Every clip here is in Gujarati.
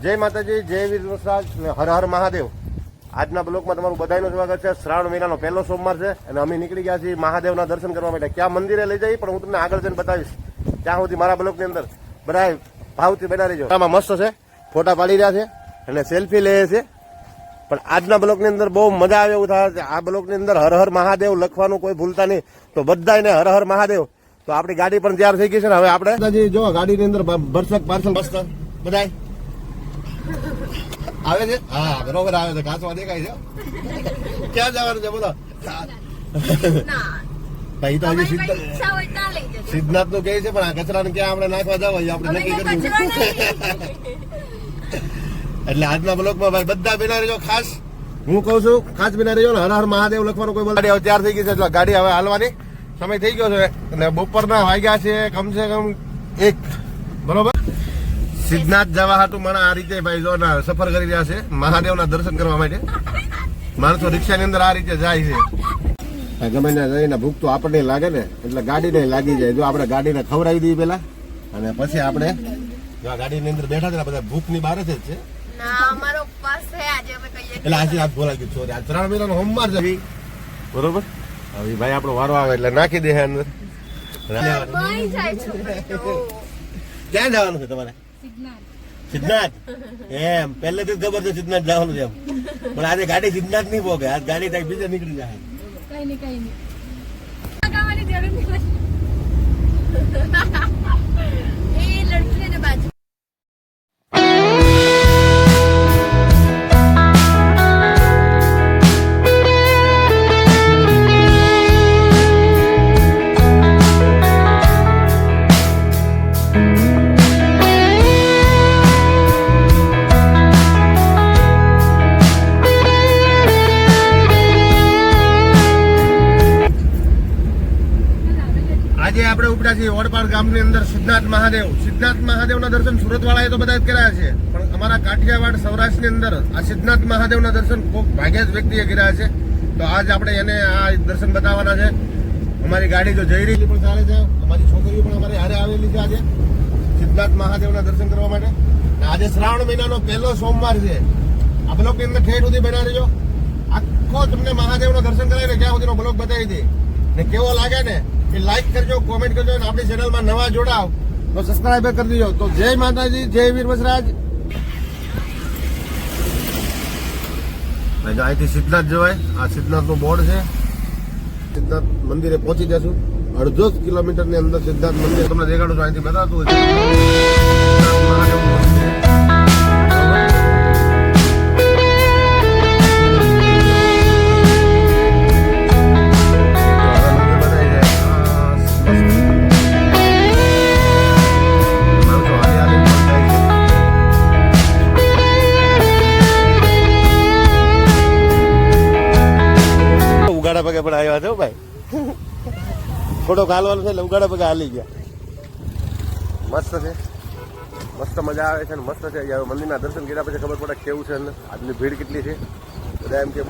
જય માતાજી, જય વીર વસરાજ, હર હર મહાદેવ. આજના બ્લોકમાં તમારું બધાનું સ્વાગત છે. શ્રાવણ મહિનાનો પહેલો સોમવાર છે અને અમે નીકળી ગયા છીએ મહાદેવના દર્શન કરવા માટે. ક્યાં મંદિરે લઈ જઈએ પણ હું તમને આગળ જઈને બતાવીશ. ત્યાં સુધી મારા બ્લોકની અંદર બધા ભાવથી બના રહીજો. આમાં મસ્ત છે, ફોટા પાડી રહ્યા છે અને સેલ્ફી લે છે. પણ આજના બ્લોકની અંદર બહુ મજા આવે એવું થાય છે. આ બ્લોકની અંદર હર હર મહાદેવ લખવાનું કોઈ ભૂલતા નહીં. તો બધાને હર હર મહાદેવ. તો આપણી ગાડી પણ તૈયાર થઈ ગઈ છે ને હવે આપણે જો ગાડીની અંદર ભરસક પાર્સલ મસ્ત બધાય આવે છે. હા બરોબર આવે છે, કાચમાં દેખાય છે. ક્યાં જવાનું છે બોલો? ભાઈ તો હજી સિદ્ધનાથ નું કહે છે પણ આ કચરાને ક્યાં આપણે નાખવા જાવ આપણે નક્કી કર્યું. એટલે આજના બ્લોકમાં ભાઈ બધા બિના રહેજો. ખાસ હું કઉ છું, ખાસ બિના રહેજો. હર હર મહાદેવ લખવાનું કોઈ ગાડી હવે તૈયાર થઈ ગઈ છે. ગાડી હવે હાલવાની સમય થઈ ગયો છે અને બપોરના વાગ્યા છે કમસે કમ 1 બરોબર. સિદ્ધનાથ જવા હાટું મને આ રીતે ભાઈ જો સફર કરી રહ્યા છે મહાદેવના દર્શન કરવા માટે. માણસો રિક્ષાની અંદર આ રીતે જાય છે. ગમે ત્યાં જઈને ભૂખ તો આપણને લાગે ને એટલે ગાડીને લાગી જાય. જો આપણે ગાડીને ખવડાવી દઈએ પેલા અને પછી આપણે ગાડીની અંદર બેઠા છે બધા ભૂખની બહાર જ છે. એટલે આજે આજ બોલાવી દીધું સોરી. આ 3 મહિનાનો હોમવાર છે બરોબર. હવે ભાઈ આપણો વારો આવે એટલે નાખી દે અંદર. ક્યાં જવાનું છે તમારે? સિદ્ધનાથ. એમ પહેલેથી જ ખબર છે સિદ્ધનાથ જવાનું છે એમ. પણ આજે ગાડી સિદ્ધનાથ નહીં પોગે, આ ગાડી ત્યાં બીજે નીકળી જાય. કઈ નહીં એ લડકી ને બાજુ આપણે ઉપડ્યા છીએ ઓડપાડ ગામની અંદર સિદ્ધનાથ મહાદેવ. સિદ્ધનાથ મહાદેવના દર્શન સુરત વાળાએ તો બધા જ કર્યા છે પણ અમારા કાઠિયાવાડ સૌરાષ્ટ્રની અંદર આ સિદ્ધનાથ મહાદેવના દર્શન ખૂબ ભાગ્યે જ વ્યક્તિએ કર્યા છે. તો આજ આપણે એને આ દર્શન બતાવવાના છે. અમારી ગાડી જો જઈ રહી પણ ચાલે છે. અમારી છોકરીઓ પણ અમારી હારે આવેલી છે આજે સિદ્ધનાથ મહાદેવના દર્શન કરવા માટે. આજે શ્રાવણ મહિનાનો પહેલો સોમવાર છે. આ બ્લોકની અંદર ઠેઠ સુધી બના રહેજો. આખો તમને મહાદેવના દર્શન કરાવીને ક્યાં સુધીનો બ્લોક બતાવી દે ને કેવો લાગે ને એ લાઈક કરજો, કોમેન્ટ કરજો અને આપણી ચેનલમાં નવા જોડાવ તો સબસ્ક્રાઈબ કરી દેજો. તો જય માતાજી, જય વીર વસરાજ. અહીંથી સિદ્ધનાથ જવાય. આ સિદ્ધનાથ નું બોર્ડ છે. સિદ્ધનાથ મંદિરે પહોંચી જશું. 1.5 કિલોમીટરની અંદર સિદ્ધનાથ મંદિર તમને દેખાડું છું. અહીંથી બતાવતું હોય ઉગાડા પગે પણ આવ્યા છો ભાઈ. થોડોક હાલવાનું છે એટલે ઉગાડા પગે હાલી ગયા. મસ્ત છે, મસ્ત મજા આવે છે ને મસ્ત છે. મંદિરના દર્શન કર્યા પછી ખબર પડે કેવું છે આજની ભીડ કેટલી છે. બધા એમ કે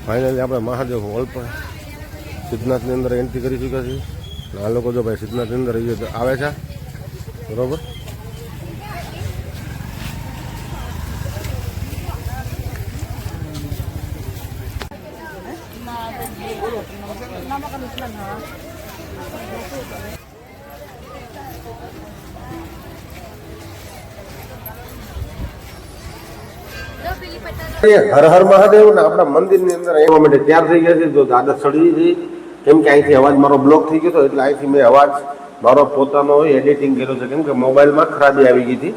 ફાઇનલી આપણે મહાદેવ હોલ પર સિદ્ધનાથની અંદર એન્ટ્રી કરી ચૂક્યા છીએ. આ લોકો જો ભાઈ સિદ્ધનાથની અંદર આવે છે બરોબર. હર હર મહાદેવ ને આપણા મંદિરની અંદર એવા માટે તૈયાર થઈ ગયા છે. જો દાદા ચડી છે કેમ કે અહીંથી અવાજ મારો બ્લોક થઈ ગયો હતો એટલે અહીંથી મેં અવાજ મારો પોતાનો એડિટિંગ કર્યો છે કેમ કે મોબાઈલમાં ખરાબી આવી ગઈ હતી.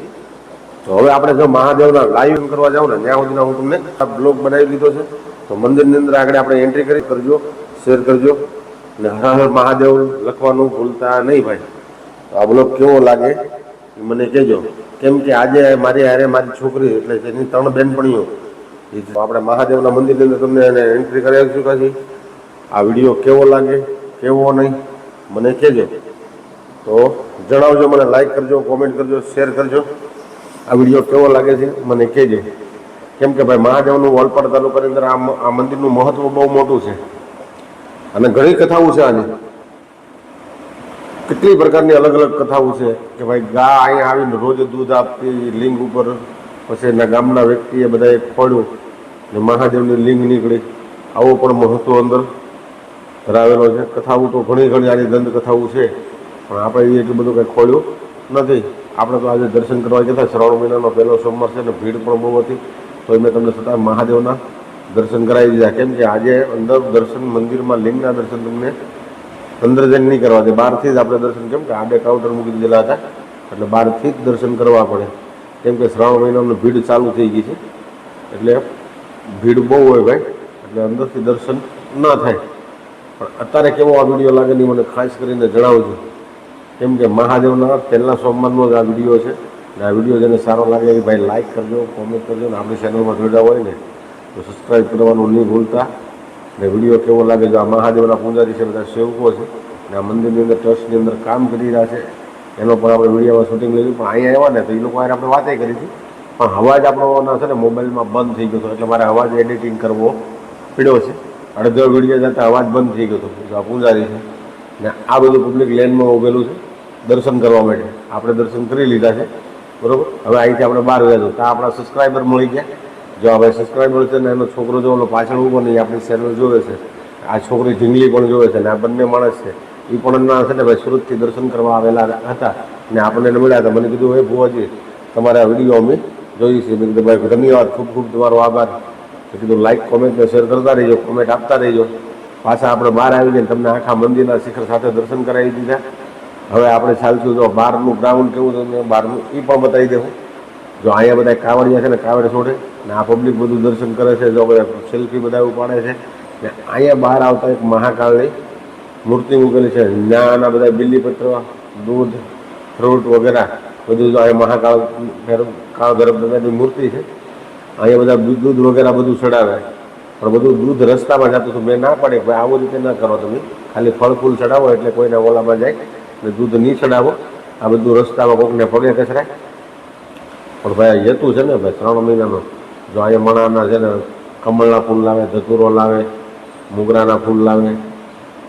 તો હવે આપણે જો મહાદેવના લાઈવ કરવા જાવ ને ત્યાં સુધીના હું તમને બ્લોગ બનાવી દીધો છે. તો મંદિરની અંદર આગળ આપણે એન્ટ્રી કરી કરજો, શેર કરજો અને હર હર મહાદેવ લખવાનું ભૂલતા નહીં ભાઈ. તો આ બ્લોગ કેવો લાગે મને કહેજો. કેમ કે આજે મારી હારે મારી છોકરી એટલે તેની 3 બહેનપણીઓ આપણે મહાદેવના મંદિરની અંદર તમને એને એન્ટ્રી કરાવી ચૂક્યા છીએ. આ વિડીયો કેવો લાગે કેવો નહીં મને કહેજો. તો જણાવજો, મને લાઈક કરજો, કોમેન્ટ કરજો, શેર કરજો. આ વિડીયો કેવો લાગે છે મને કહેજો. કેમ કે ભાઈ મહાદેવનું ઓલપાડ તાલુકાની અંદર આ મંદિરનું મહત્વ બહુ મોટું છે અને ઘણી કથાઓ છે. આની કેટલી પ્રકારની અલગ અલગ કથાઓ છે કે ભાઈ ગા અહીંયા આવીને રોજ દૂધ આપતી લિંગ ઉપર પછી એના ગામના વ્યક્તિએ બધાએ ખોલ્યું ને મહાદેવની લિંગ નીકળી. આવો પણ મહત્વ અંદર ધરાવેલો છે. કથાઓ તો ઘણી ઘણી આની દંત કથાઓ છે, પણ આપણે એટલું બધું કંઈ ખોલ્યું નથી. આપણે તો આજે દર્શન કરવા ગયા હતા. શ્રાવણ મહિનાનો પહેલો સોમવાર છે ને ભીડ પણ બહુ હતી, તો મેં તમને છતાં મહાદેવના દર્શન કરાવી દીધા. કેમ કે આજે અંદર દર્શન મંદિરમાં લિંગના દર્શન તમને અંદર જઈને નહીં કરવા દે, બહારથી જ આપણે દર્શન, કેમ કે આડે કાઉન્ટર મૂકી દીધેલા હતા એટલે બહારથી જ દર્શન કરવા પડે. કેમ કે શ્રાવણ મહિનાનું ભીડ ચાલુ થઈ ગઈ છે, એટલે ભીડ બહુ હોય ભાઈ, એટલે અંદરથી દર્શન ન થાય. પણ અત્યારે કેવો આ વિડીયો લાગે નહીં મને ખાસ કરીને જણાવજો. કેમ કે મહાદેવના પહેલા સોમવારનો જ આ વિડીયો છે. અને આ વિડીયો જેને સારો લાગે એ ભાઈ લાઈક કરજો, કોમેન્ટ કરજો, ને આપણી ચેનલમાં જોડાયા હોય ને તો સબસ્ક્રાઈબ કરવાનું નહીં ભૂલતા. ને વિડીયો કેવો લાગે, જો આ મહાદેવના પૂજારી છે, બધા સેવકો છે અને આ મંદિરની અંદર ટ્રસ્ટની અંદર કામ કરી રહ્યા છે, એનો પણ આપણે વિડીયોમાં શૂટિંગ લીધું. પણ અહીંયા આવ્યા ને તો એ લોકો હારે આપણે વાતે કરી હતી, પણ અવાજ આપણો છે ને મોબાઈલમાં બંધ થઈ ગયો હતો, એટલે મારે અવાજ એડિટિંગ કરવો પડ્યો છે. અડધો વિડીયો જતાં અવાજ બંધ થઈ ગયો હતો. જો આ પૂજારી છે ને આ બધું પબ્લિક લેનમાં ઊભેલું છે દર્શન કરવા માટે. આપણે દર્શન કરી લીધા છે, બરાબર. હવે અહીંથી આપણે બહાર ગયા તો ત્યાં આપણા સબસ્ક્રાઈબર મળી ગયા. જો આ ભાઈ સબસ્ક્રાઈબર છે ને એનો છોકરો જો ઓલો પાછળ ઊભો નહીં, આપણી ચેનલ જોવે છે. આ છોકરી ઢીંગલી પણ જોવે છે, ને આ બંને માણસ છે એ પણ ના છે ને ભાઈ સુરતથી દર્શન કરવા આવેલા હતા ને આપણને મળ્યા હતા. મને કીધું હે ભુવાજી તમારે આ વિડીયો અમે જોઈએ છીએ. મેં કીધું ભાઈ ધન્યવાદ, ખૂબ ખૂબ તમારો આભાર. મેં કીધું લાઈક કોમેન્ટ ને શેર કરતા રહીજો, કોમેન્ટ આપતા રહીજો. પાછા આપણે બહાર આવી જઈને તમને આખા મંદિરના શિખર સાથે દર્શન કરાવી દીધા. હવે આપણે ચાલશું, જો બહારનું ગ્રાઉન્ડ કેવું છે બહારનું એ પણ બતાવી દેવું. જો અહીંયા બધા કાવડિયા છે ને કાવડ છોડે ને આ પબ્લિક બધું દર્શન કરે છે. જો બધા સેલ્ફી બધા ઉપાડે છે ને અહીંયા બહાર આવતા એક મહાકાળની મૂર્તિ મૂકેલી છે. નાના બધા બિલીપત્ર, દૂધ, ફ્રૂટ વગેરે બધું જો અહીંયા મહાકાળ કાળ ગરબ દાદાની મૂર્તિ છે. અહીંયા બધા દૂધ વગેરે બધું ચડાવે, પણ બધું દૂધ રસ્તામાં જતું હતું. મેં ના પાડે ભાઈ આવું રીતે ના કરો, તમે ખાલી ફળ ફૂલ ચડાવો એટલે કોઈને ઓલામાં જાય ને દૂધ નહીં ચડાવો. આ બધું રસ્તામાં કોકને પગે કચરાય. પણ ભાઈ જતું છે ને ભાઈ શ્રાવણ મહિનાનો. જો અહીંયા મણાના છે ને કમળના ફૂલ લાવે, ધતુરો લાવે, મોગરાના ફૂલ લાવે,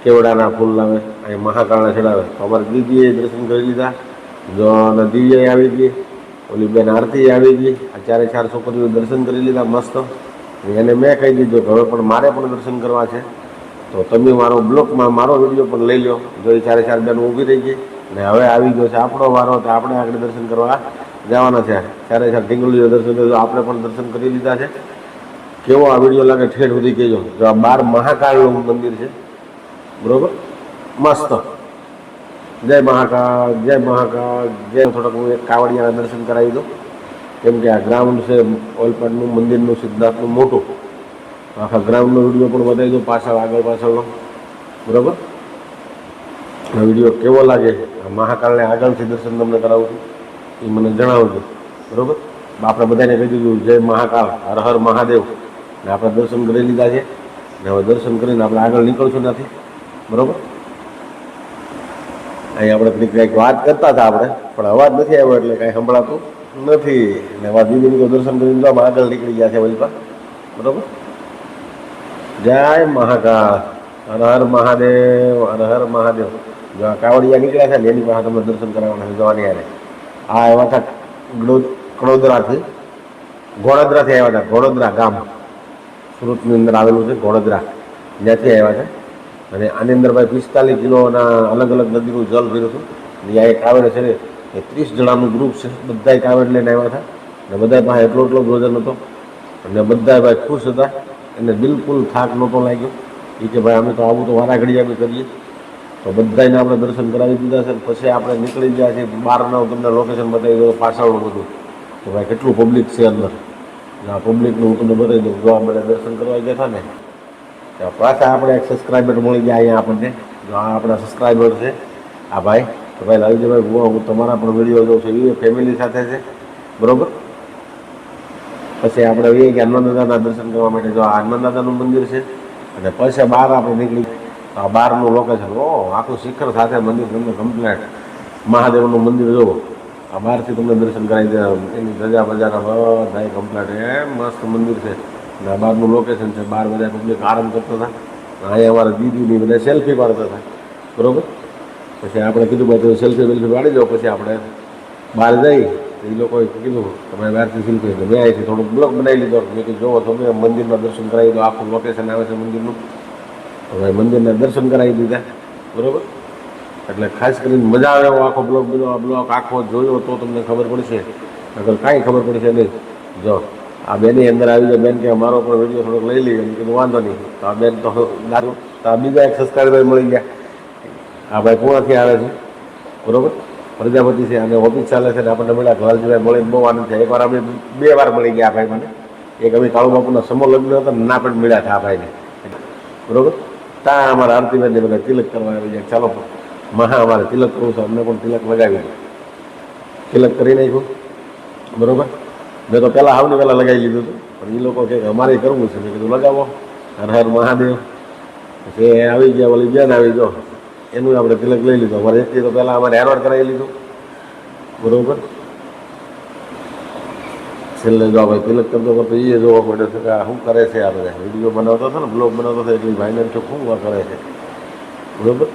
કેવડાના ફૂલ લાવે, અહીંયા મહાકાળના ચડાવે. તો અમારે દીદીએ દર્શન કરી લીધા. જો અને દિવ્યાએ આવી ગઈ, ઓલી બેન આરતી આવી ગઈ. આ ચારે ચાર છોકરીઓ દર્શન કરી લીધા મસ્ત. એને મેં કહી દીધું કે હવે પણ મારે પણ દર્શન કરવા છે, તો તમે મારો બ્લોગમાં મારો વિડીયો પણ લઈ લો. જો એ ચારે ચાર બેન ઊભી રહી ગઈ ને હવે આવી ગયો છે આપણો વારો, તો આપણે આગળ દર્શન કરવા જવાના છે. ચારે ચાર ઢીંગલીઓ દર્શન કરી, આપણે પણ દર્શન કરી લીધા છે. કેવો આ વિડીયો લાગે ઠેઠ સુધી કહેજો. જો આ 12 મહાકાળનું મંદિર છે, બરોબર, મસ્ત. જય મહાકાળ, જય મહાકાળ, જય. થોડોક હું એક કાવડિયાના દર્શન કરાવી દઉં, કેમ કે આ ગ્રાઉન્ડ છે ઓલપાડનું મંદિરનું સિદ્ધાર્થનું મોટું. આખા ગ્રાઉન્ડનો વિડીયો પણ બતાવી દઉં, પાછળ આગળ પાછળનો, બરાબર. આ વિડીયો કેવો લાગે, મહાકાળને આગળથી દર્શન તમને કરાવું છું એ મને જણાવજો, બરાબર. આપણે બધાને કહી દીધું જય મહાકાળ, હર હર મહાદેવ. ને આપણે દર્શન કરી લીધા છે ને હવે દર્શન કરીને આપણે આગળ નીકળશું નથી, બરાબર. અહીં આપણે કંઈક વાત કરતા હતા આપણે, પણ અવાજ નથી આવ્યો એટલે કાંઈ સંભળાતું નથી. ને વાત દીદી તો દર્શન કરીને તો આગળ નીકળી ગયા છે વલપા, બરાબર. જય મહાકાળ, હર હર મહાદેવ, હર હર મહાદેવ. જો આ કાવડિયા નીકળ્યા છે ને એની પાસે તમને દર્શન કરાવવાના છે. જોવાની યારે આ એવા હતા કડોદરાથી, ઘોડોદરાથી આવ્યા હતા. ઘોડોદરા ગામ સુરતની અંદર આવેલું છે, ઘોડોદરા, ત્યાંથી આવ્યા છે. અને આની અંદર ભાઈ 45 કિલોના અલગ અલગ નદીનું જલ ભર્યું હતું. ત્યાં એક કાવડ છે ને એ 30 જણાનું ગ્રુપ છે, બધા કાવડ લઈને આવ્યા હતા. અને બધા પાસે એટલો ભોજન હતો અને બધા ભાઈ ખુશ હતા. એને બિલકુલ થાક નહોતો લાગ્યો. એ કે ભાઈ અમે તો આવું તો વારા ઘડી અમે કરીએ. તો બધાને આપણે દર્શન કરાવી દીધા છે. પછી આપણે નીકળી ગયા છીએ બહારનું તમને લોકેશન બતાવી દઉં, પાછળનું બધું. તો ભાઈ કેટલું પબ્લિક છે અંદર. આ પબ્લિકનું હું તમને બતાવી દઉં. જો આપણે દર્શન કરવા ગયા હતા ને ત્યાં પાછા આપણે એક સબસ્ક્રાઈબર મળી ગયા અહીંયા આપણને. જો આ આપણા સબસ્ક્રાઈબર છે આ ભાઈ. તો ભાઈ લાલજીભાઈ ભુવા, હું તમારા પણ વિડીયો જોઉં છું, એ ફેમિલી સાથે છે, બરોબર. પછી આપણે એ કે હનુમાનદાદાના દર્શન કરવા માટે. જો આ હનુમાનદાદાનું મંદિર છે અને પછી બહાર આપણે નીકળી આ બહારનું લોકેશન. ઓ આખું શિખર સાથે મંદિર તમને કમ્પ્લેટ. મહાદેવનું મંદિર જુઓ, આ બહારથી તમને દર્શન કરાવી દે. એની ધજા બજાના બધા કમ્પ્લેટ એમ મસ્ત મંદિર છે. અને આ બહારનું લોકેશન છે. બહાર બધા પબ્લિક આરામ કરતા હતા. અહીંયા અમારા દીદીની બધા સેલ્ફી પાડતા હતા, બરોબર. પછી આપણે કીધું બધું સેલ્ફી વેલ્ફી પાડી દો, પછી આપણે બહાર જઈ એ લોકોએ કીધું તમે બહારથી ફીલ કરી મેં અહીંથી થોડુંક બ્લોગ બનાવી લીધો મેં કીધું જોવો તમે મંદિરના દર્શન કરાવી દો આખું લોકેશન આવે છે મંદિરનું હવે મંદિરના દર્શન કરાવી દીધા બરાબર એટલે ખાસ કરીને મજા આવે એવો આખો બ્લોગ બીજો આ બ્લોગ આખો જોયો તો તમને ખબર પડશે અગર કાંઈ ખબર પડશે નહીં જો આ બેની અંદર આવી જાય બેન કે અમારો પણ વિડીયો થોડોક લઈ લઈએ એમ કીધું વાંધો નહીં તો આ બેન તો દારૂ તો આ બીજા એક સબસ્ક્રાઈબર મળી ગયા આ ભાઈ પૂણાથી આવે છે બરાબર પ્રજાપતિ છે અને ઓફિસ ચાલે છે ને આપણને મળ્યા ગલાલજીભાઈ મળીને બહુ આનંદ છે એકવાર અમે 2 વાર મળી ગયા આ ભાઈ મને એક અમે કાળુ બાપુના સમૂહ લગ્ન હતા ના પણ મળ્યા હતા આ ભાઈને બરાબર ત્યાં અમારા આરતીબેન બધા તિલક કરવા આવી જાય ચાલો મહા અમારે તિલક કરવું છે અમને પણ તિલક લગાવી તિલક કરી નાખ્યું બરાબર મેં તો પહેલાં આવને પહેલાં લગાવી લીધું હતું પણ એ લોકો કહે કે અમારે કરવું છે મેં કીધું લગાવો હર હર મહાદેવ પછી આવી ગયા ઓલી બેન આવી જો એનું આપણે તિલક લઈ લીધું અમારે એકથી તો પહેલાં અમારે હેરવાડ કરાવી લીધું બરાબર છેલ્લે જો ભાઈ તિલક કરતો કરતો એ જોવા પડે છે કે આ શું કરે છે આપણે વિડીયો બનાવતો હતો ને બ્લોગ બનાવતો હતો એટલે ભાઈને શું કરે છે બરાબર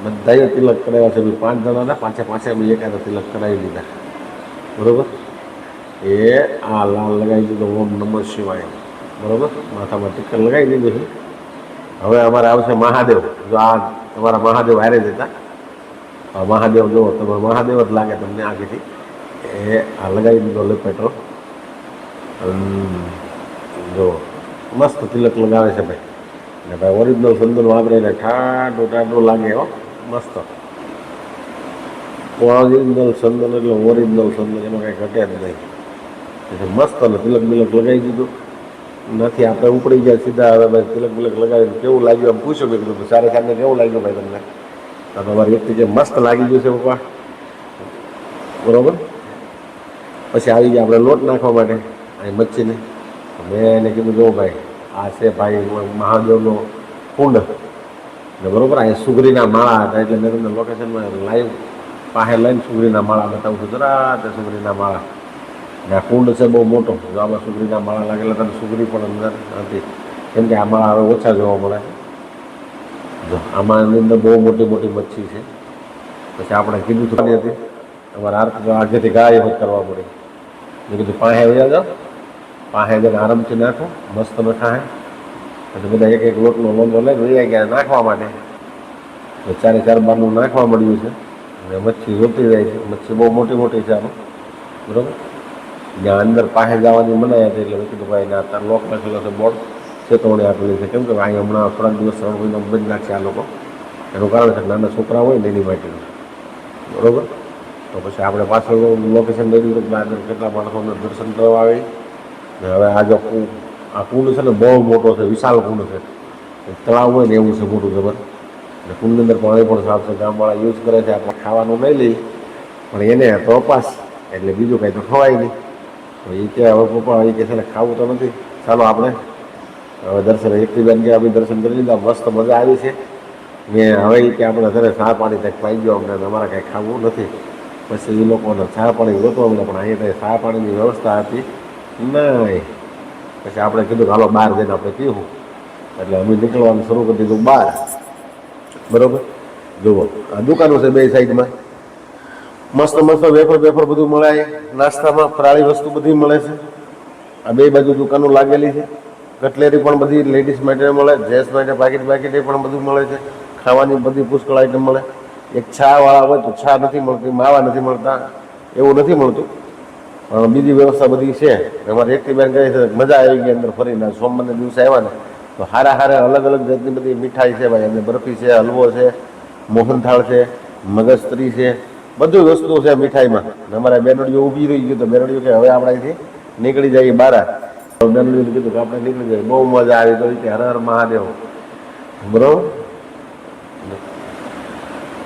બધાએ તિલક કરાવ્યા છે ભાઈ 5 જણાના પાંચે બી એકાદ તિલક કરાવી લીધા બરાબર એ આ લાલ લગાવી દીધો ઓમ નમઃ શિવાય બરાબર માથામાં ટીકર લગાવી દીધું છે હવે અમારે આવશે મહાદેવ જો આ તમારા મહાદેવ હારે જ હતા મહાદેવ જુઓ તમારે મહાદેવ જ લાગે તમને આગેથી એ આ લગાવી દીધો લપેટો જો મસ્ત તિલક લગાવે છે ભાઈ ને ભાઈ ઓરિજિનલ સંદન વાપરે એટલે ઠાડું લાગે હો મસ્ત ઓરિજિનલ સંદન એટલે ઓરિજિનલ સંદન એમાં કંઈ ઘટે જ નહીં એટલે મસ્ત ને તિલક બિલક લગાવી દીધું નથી આપણે ઉપડી ગયા સીધા હવે ભાઈ તિલક બિલક લગાવીને કેવું લાગ્યું એમ પૂછ્યું મેં કીધું સારે સારને કેવું લાગ્યું ભાઈ તમને તો તમારી વ્યક્તિ જે મસ્ત લાગી ગયું છે પપ્પા બરાબર પછી આવી ગયા આપણે લોટ નાખવા માટે અહીં મચ્છીને મેં એને કીધું જો ભાઈ આ છે ભાઈ મહાદેવનો કુંડ ને બરાબર અહીંયા સુગરીના માળા હતા એટલે મેં તમને લોકેશનમાં લાઈવ પાસે લઈને સુગરીના માળા બતાવું છું જરા તે સુગરીના માળા ને આ કુંડ છે બહુ મોટો જો આમાં સુગરીના માળા લાગેલા તને સુગરી પણ અંદર હતી કેમ કે આ માળા હવે ઓછા જોવા મળે જો આમાં અંદર બહુ મોટી મોટી મચ્છી છે પછી આપણે કીધું થોડી હતી અમારે આગેથી ગાય વધ કરવા પડે મેં કીધું પાસે વયા જાઓ પાસે જઈને આરામથી નાખો મસ્ત નખાય પછી બધા એક લોટનો લોંદો લઈને વયા ગયા નાખવા માટે તો 4 બારનું નાખવા મળ્યું છે અને મચ્છી રોતી જાય છે મચ્છી બહુ મોટી મોટી છે આમાં બરાબર જ્યાં અંદર પાસે જવાની મનાઈ હતી એટલે મેં કીધું ભાઈ ના તાર લોક લખેલો છે બોર્ડ ચેતવણી આપેલી છે કેમ કે અહીં હમણાં થોડાક દિવસ 3 મહિના બંધ નાખશે આ લોકો એનું કારણ છે નાના છોકરા હોય ને એની માટેનું બરાબર તો પછી આપણે પાછળ લોકેશન દઈ દીધું કે આગળ કેટલા માણસોને દર્શન કરવા આવે ને હવે આ જો આ કુંડ છે ને બહુ મોટો છે વિશાળ કુંડ છે તળાવ હોય ને એવું છે મોટું જબર અને કુંડની અંદર પાણી પણ સાફ છે ગામવાળા યુઝ કરે છે આપણે ખાવાનું નહીં લઈ પણ એને તો અપાસ એટલે બીજું કાંઈ તો ખવાય નહીં તો એ કે હવે પપ્પા એ કે છે ને ખાવું તો નથી ચાલો આપણે હવે દર્શન એકથી બેન કે અમે દર્શન કરી લીધા મસ્ત મજા આવી છે મેં હવે કે આપણે ઘરે ચા પાણી કંઈક પાઈ ગયો અમને અમારે કાંઈ ખાવું નથી પછી એ લોકોને ચા પાણી ગોતવા અમને પણ અહીંયા ચા પાણીની વ્યવસ્થા હતી નહીં પછી આપણે કીધું હાલો બહાર જઈને આપણે પીવું એટલે અમે નીકળવાનું શરૂ કરી દીધું બહાર બરાબર જુઓ આ દુકાનો છે બે સાઈડમાં મસ્ત મસ્ત વેફર બધું મળે નાસ્તામાં ફરાળી વસ્તુ બધી મળે છે આ બે બાજુ દુકાનો લાગેલી છે કટલેરી પણ બધી લેડીઝ માટે મળે જેન્ટ્સ માટે પાકીટ પણ બધું મળે છે ખાવાની બધી પુષ્કળ આઈટમ મળે એક છાવાળા હોય તો છા નથી મળતી માવા નથી મળતા એવું નથી મળતું પણ બીજી વ્યવસ્થા બધી છે અમારે એકથી બેન કહે છે મજા આવી ગઈ અંદર ફરીને સોમવારના દિવસે આવ્યા ને તો હારા અલગ અલગ જાતની બધી મીઠાઈ છે ભાઈ અને બરફી છે હલવો છે મોહનથાળ છે મગજતરી છે બધી વસ્તુ છે મીઠાઈમાં અમારા બેનડીઓ ઊભી રહી ગયું તો બેનડીઓ કે હવે આપણે અહીંથી નીકળી જઈએ બહાર બેનડીઓને કીધું કે આપણે નીકળી જઈએ બહુ મજા આવી તો કે હર હર મહાદેવ બરાબર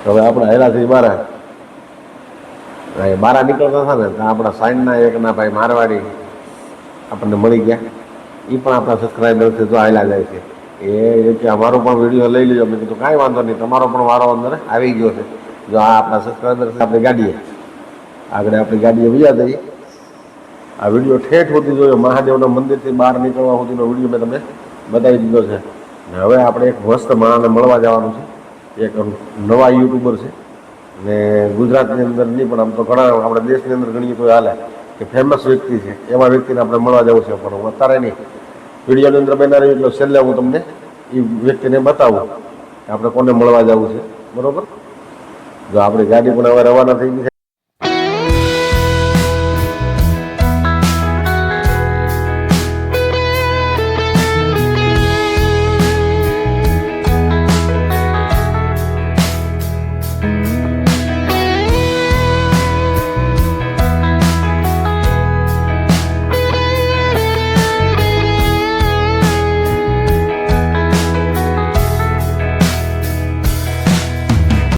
હવે આપણે હેલા થઈ બહાર નીકળતા હતા ને તો આપણા સાઈડના એકના ભાઈ મારવાડી આપણને મળી ગયા એ પણ આપણા સબસ્ક્રાઈબર છે જો આવેલા જાય છે એ કે અમારો પણ વિડીયો લઈ લેજો મેં કીધું કાંઈ વાંધો નહીં તમારો પણ વારો અંદર આવી ગયો છે જો આ આપણા સબસ્ક્રાઈબર છે આપણી ગાડીએ આગળ આપણી ગાડીએ બીજા જઈએ આ વિડીયો ઠેઠ સુધી જોયો મહાદેવના મંદિરથી બહાર નીકળવા સુધીનો વિડીયો મેં તમને બતાવી દીધો છે ને હવે આપણે એક મસ્ત માણસને મળવા જવાનું છે એક નવા યુટ્યુબર છે ને ગુજરાતની અંદર નહીં પણ આમ તો ઘણા આપણા દેશની અંદર ગણીએ તો હાલે કે ફેમસ વ્યક્તિ છે એવા વ્યક્તિને આપણે મળવા જવું છે, પણ હું અત્યારે નહીં, વિડીયોની અંદર બના રહ્યું એટલે છેલ્લે હું તમને એ વ્યક્તિને બતાવું કે આપણે કોને મળવા જવું છે. બરોબર, જો આપણી ગાડી પણ હવે રવાના થઈ ગઈ છે.